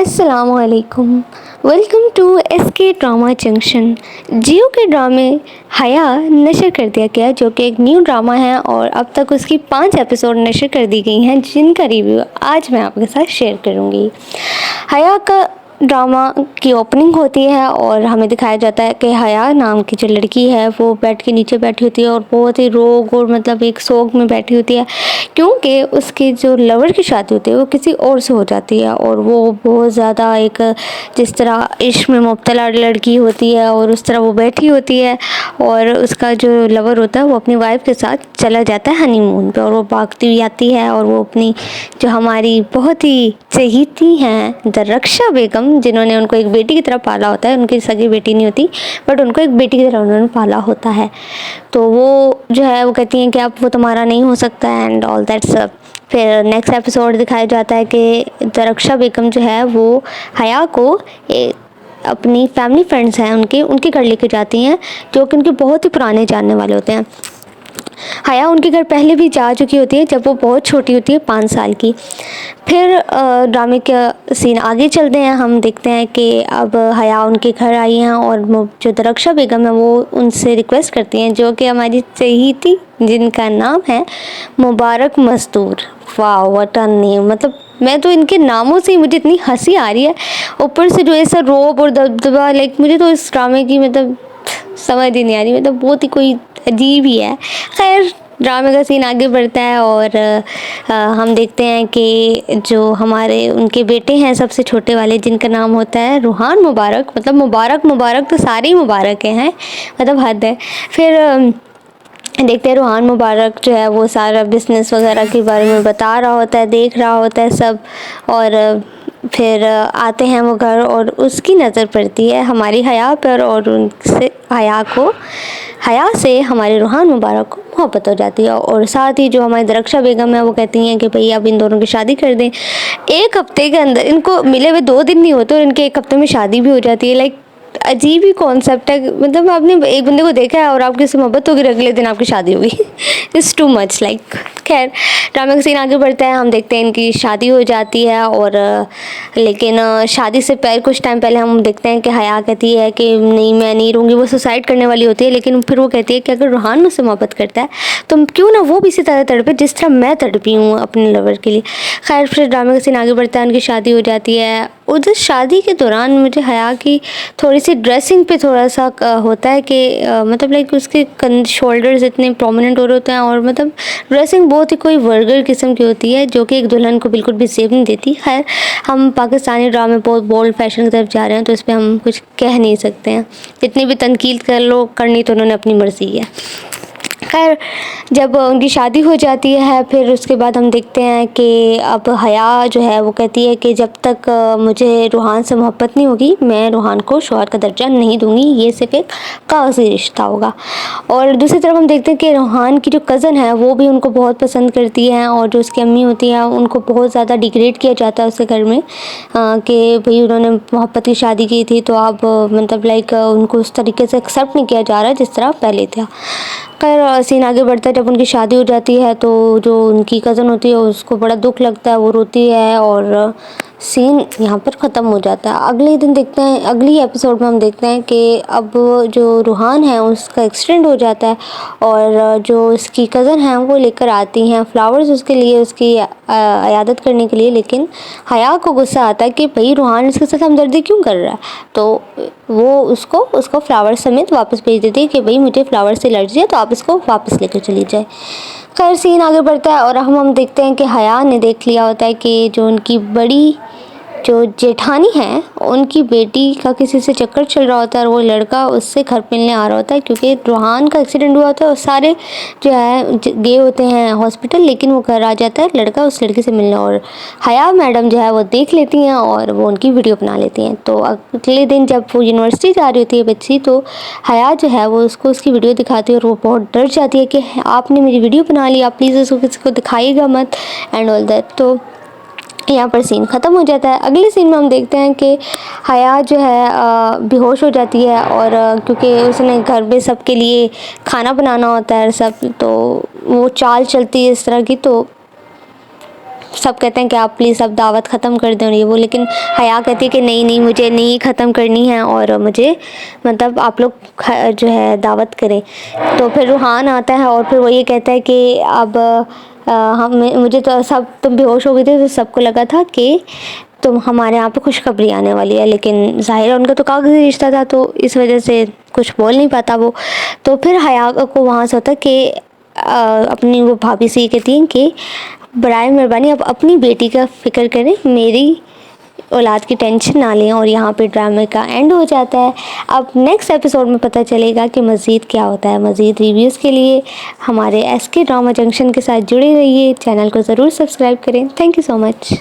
अस्सलामुअलैकुम। Welcome to SK drama junction. Geo के ड्रामे हया नशर कर दिया गया, जो कि एक न्यू ड्रामा है और अब तक उसकी 5 एपिसोड नशर कर दी गई हैं, जिनका रिव्यू आज मैं आपके साथ शेयर करूंगी। हया का ड्रामा की ओपनिंग होती है और हमें दिखाया जाता है कि हया नाम की जो लड़की है वो बेड के नीचे बैठी होती है और बहुत ही रोग और मतलब एक सोग में बैठी होती है, क्योंकि उसकी जो लवर की शादी होती है वो किसी और से हो जाती है। और वो बहुत ज़्यादा एक जिस तरह इश्क में मुब्तला लड़की होती है और उस तरह वो बैठी होती है, और उसका जो लवर होता है वो अपनी वाइफ के साथ चला जाता है हनीमून पे, और वो भागती हुई आती है और वो अपनी जो हमारी बहुत ही चहेती हैं दरक्षा बेगम, जिन्होंने उनको एक बेटी की तरह पाला होता है, उनकी सगी बेटी नहीं होती बट उनको एक बेटी की तरह उन्होंने पाला होता है, तो वो जो है वो कहती हैं कि अब वो तुम्हारा नहीं हो सकता एंड ऑल दैट सब। फिर नेक्स्ट एपिसोड दिखाया जाता है कि दरक्षा बेगम जो है वो हया को अपनी फैमिली फ्रेंड्स हैं उनके घर लेके जाती हैं, जो कि उनके बहुत ही पुराने जानने वाले होते हैं। हया उनके घर पहले भी जा चुकी होती है जब वो बहुत छोटी होती है, 5 साल की। फिर ड्रामे का सीन आगे चलते हैं, हम देखते हैं कि अब हया उनके घर आई हैं और जो दरक्षा बेगम है वो उनसे रिक्वेस्ट करती हैं, जो कि हमारी चहेती जिनका नाम है मुबारक मजदूर। वाह व्हाट अ नेम, मतलब मैं तो इनके नामों से ही मुझे इतनी हंसी आ रही है, ऊपर से जो ऐसा रोब और दबदबा, लाइक मुझे तो इस ड्रामे की मतलब समझ ही नहीं आ रही, मतलब बहुत ही कोई अजीब ही है। खैर ड्रामे का सीन आगे बढ़ता है और हम देखते हैं कि जो हमारे उनके बेटे हैं सबसे छोटे वाले, जिनका नाम होता है रूहान मुबारक, मतलब मुबारक मुबारक तो सारे ही मुबारक हैं, मतलब हद है। फिर देखते हैं रूहान मुबारक जो है वो सारा बिज़नेस वगैरह के बारे में बता रहा होता है, देख रहा होता है सब, और फिर आते हैं वो घर और उसकी नज़र पड़ती है हमारी हया पर, और उनसे हया से हमारे रूहान मुबारक को मोहब्बत हो जाती है। और साथ ही जो हमारी दरक्षा बेगम है वो कहती हैं कि भई अब इन दोनों की शादी कर दें। एक हफ्ते के अंदर, इनको मिले हुए 2 दिन नहीं होते और इनके 1 हफ्ते में शादी भी हो जाती है। लाइक अजीब ही कॉन्सेप्ट है, मतलब आपने एक बंदे को देखा है और आपकी उससे मोहब्बत होगी, अगले दिन आपकी शादी होगी। It's too much like. खैर ड्रामे का सीन आगे बढ़ता है, हम देखते हैं इनकी शादी हो जाती है, और लेकिन शादी से पहले कुछ टाइम पहले हम देखते हैं कि हया कहती है कि नहीं मैं नहीं रहूँगी, वो सुसाइड करने वाली होती है, लेकिन फिर वो कहती है कि अगर रूहान मुझसे मोहब्बत करता है तो क्यों ना वो भी इसी तरह तड़पे जिस तरह मैं तड़पी हूँ अपने लवर के लिए। खैर फिर ड्रामे का सीन आगे बढ़ता है, उनकी शादी हो जाती है। उधर शादी के दौरान मुझे हया की थोड़ी सी ड्रेसिंग पे थोड़ा सा होता है कि मतलब लाइक उसके शोल्डर्स इतने प्रोमिनेंट हो रहे होते हैं, और मतलब ड्रेसिंग बहुत ही कोई वर्गर किस्म की होती है, जो कि एक दुल्हन को बिल्कुल भी सेफ नहीं देती। खैर हम पाकिस्तानी ड्रामे बहुत बोल्ड फैशन की तरफ जा रहे हैं, तो इस पर हम कुछ कह नहीं सकते हैं, जितनी भी तनकीद कर लो, करनी तो उन्होंने अपनी मर्ज़ी है। खैर जब उनकी शादी हो जाती है फिर उसके बाद हम देखते हैं कि अब हया जो है वो कहती है कि जब तक मुझे रूहान से मोहब्बत नहीं होगी मैं रूहान को शौहर का दर्जा नहीं दूंगी, ये सिर्फ एक कागज़ी रिश्ता होगा। और दूसरी तरफ हम देखते हैं कि रूहान की जो कज़न है वो भी उनको बहुत पसंद करती है, और जो उसकी अम्मी होती है उनको बहुत ज़्यादा डिग्रेड किया जाता है उसके घर में, कि भाई उन्होंने मोहब्बत की शादी की थी तो अब मतलब लाइक उनको उस तरीके से एक्सेप्ट नहीं किया जा रहा है जिस तरह पहले था। खैर सीन आगे बढ़ता है, जब उनकी शादी हो जाती है तो जो उनकी कज़न होती है उसको बड़ा दुख लगता है, वो रोती है और सीन यहाँ पर ख़त्म हो जाता है। अगले दिन देखते हैं, अगली एपिसोड में हम देखते हैं कि अब जो रूहान है उसका एक्सीडेंट हो जाता है, और जो उसकी कज़न है वो लेकर आती हैं फ्लावर्स उसके लिए, उसकी इयादत करने के लिए, लेकिन हया को गुस्सा आता है कि भाई रूहान इसके साथ हमदर्दी क्यों कर रहा है, तो वो उसको फ्लावर्स समेत वापस भेज देती है कि भाई मुझे फ्लावर्स से एलर्जी है तो आप इसको वापस लेकर चली जाए। खैर सीन आगे बढ़ता है और हम देखते हैं कि हया ने देख लिया होता है कि जो उनकी बड़ी जो जेठानी है उनकी बेटी का किसी से चक्कर चल रहा होता है, और वो लड़का उससे घर मिलने आ रहा होता है, क्योंकि रूहान का एक्सीडेंट हुआ होता है और सारे जो है गए होते हैं हॉस्पिटल, लेकिन वो घर आ जाता है लड़का उस लड़की से मिलने, और हया मैडम जो है वो देख लेती हैं और वो उनकी वीडियो बना लेती हैं। तो अगले दिन जब वो यूनिवर्सिटी जा रही होती है बच्ची, तो हया जो है वो उसको उसकी वीडियो दिखाती है और वो बहुत डर जाती है कि आपने मेरी वीडियो बना ली, आप प्लीज़ उसको किसी को दिखाइएगा मत एंड ऑल दैट। तो यहाँ पर सीन ख़त्म हो जाता है। अगले सीन में हम देखते हैं कि हया जो है बेहोश हो जाती है, और क्योंकि उसने घर में सबके लिए खाना बनाना होता है सब, तो वो चाल चलती है इस तरह की, तो सब कहते हैं कि आप प्लीज़ अब दावत ख़त्म कर दें और ये वो, लेकिन हया कहती है कि नहीं नहीं, मुझे नहीं ख़त्म करनी है और मुझे मतलब आप लोग जो है दावत करें। तो फिर रूहान आता है और फिर वो ये कहता है कि अब हम मुझे तो सब तुम बेहोश हो गए थे तो सबको लगा था कि तुम हमारे यहाँ पे खुशखबरी आने वाली है, लेकिन ज़ाहिर है उनका तो कागज़ी रिश्ता था तो इस वजह से कुछ बोल नहीं पाता वो। तो फिर हया को वहाँ से होता कि अपनी वो भाभी से ये कहती हैं कि बराए मेहरबानी आप अपनी बेटी का फ़िक्र करें, मेरी औलाद की टेंशन ना लें। और यहाँ पे ड्रामे का एंड हो जाता है। अब नेक्स्ट एपिसोड में पता चलेगा कि मज़ीद क्या होता है। मज़ीद रिव्यूज़ के लिए हमारे SK ड्रामा जंक्शन के साथ जुड़े रहिए। चैनल को ज़रूर सब्सक्राइब करें। Thank you so much.